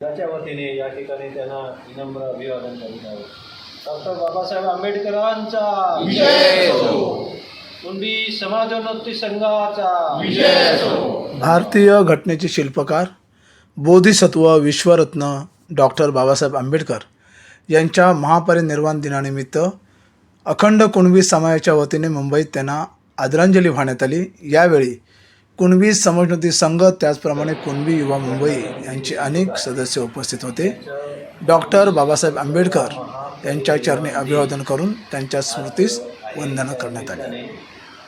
त्याच्या वतीने या ठिकाणी त्यांना विनम्र अभिवादन करीत आहोत. डॉक्टर बाबासाहेब आंबेडकरांचा विजय असो. कुणबी समाजोन्नती संघाचा विजय असो. भारतीय घटनेचे शिल्पकार बोधिसत्व विश्वरत्न डॉक्टर बाबासाहेब आंबेडकर यांच्या महापरिनिर्वाण दिनानिमित्त अखंड कुणबी समाजाच्या वतीने मुंबईत त्यांना आदरांजली वाहण्यात आली. यावेळी कुणबी समाजोन्नती संघ त्याचप्रमाणे कुणबी युवा मुंबई यांचे अनेक सदस्य उपस्थित होते. डॉक्टर बाबासाहेब आंबेडकर यांच्या चरणी अभिवादन करून त्यांच्या स्मृतीस वंदना करण्यात आली.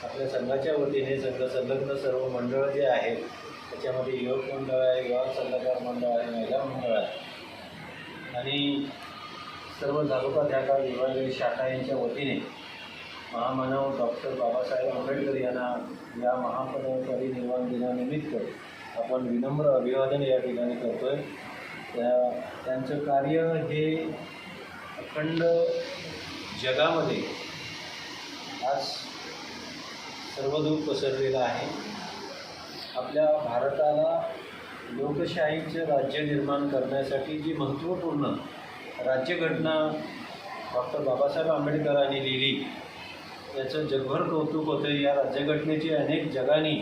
आपल्या संघाच्या वतीने संघ संलग्न सर्व मंडळ जे आहेत त्याच्यामध्ये युवक मंडळ आहे, युवा सल्लागार मंडळ आहे, महिला मंडळ आहे आणि सर्व तालुका शाखा विभागीय शाखा यांच्या वतीने महामानव डॉक्टर बाबासाहेब आंबेडकर यांना या महापरिनिर्वाण दिनानिमित्त आपण विनम्र अभिवादन या ठिकाणी करतो आहे. त्यांचं कार्य हे अखंड जगामध्ये आज सर्वदूर पसरलेलं आहे. आपल्या भारताला लोकशाहीचं राज्य निर्माण करण्यासाठी जी महत्त्वपूर्ण राज्यघटना डॉक्टर बाबासाहेब आंबेडकरांनी लिहिली याचं जगभर कौतुक होतं. या राज्यघटनेची अनेक जगांनी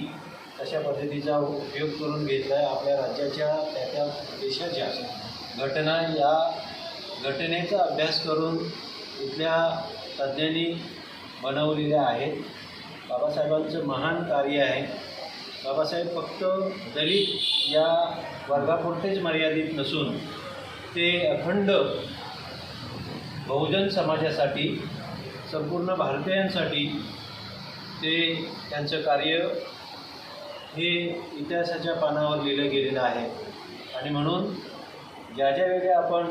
अशा पद्धतीचा उपयोग करून घेतला आहे. आपल्या राज्याच्या त्या देशाच्या घटना या घटनेचा अभ्यास करून इथल्या तज्ज्ञांनी बनवलेल्या आहेत. बाबासाहेबांचं महान कार्य आहे. बाबासाहेब फक्त दलित या वर्गापुरतेच मर्यादित नसून ते अखंड बहुजन समाजासाठी संपूर्ण भारतीयांसाठी ते त्यांचं कार्य हे इतिहासाच्या पानावर लिहिलं गेलेलं आहे. आणि म्हणून ज्या ज्या वेळी आपण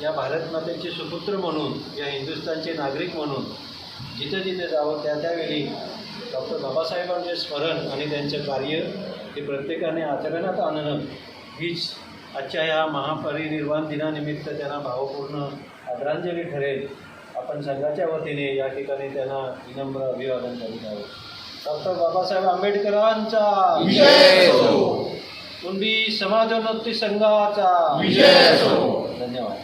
या भारत मातेचे सुपुत्र म्हणून या हिंदुस्थानचे नागरिक म्हणून जिथे जिथे जावं त्यावेळी डॉक्टर बाबासाहेबांचे स्मरण आणि त्यांचं कार्य हे प्रत्येकाने आचरणात आणणं हीच आजच्या ह्या महापरिनिर्वाण दिनानिमित्त त्यांना भावपूर्ण आदरांजली ठरेल. आपण संघाच्या वतीने या ठिकाणी त्यांना विनम्र अभिवादन करीत आहोत. डॉक्टर बाबासाहेब आंबेडकरांचा विजय असो. कुणबी समाजोन्नती संघाचा विजय असो. धन्यवाद.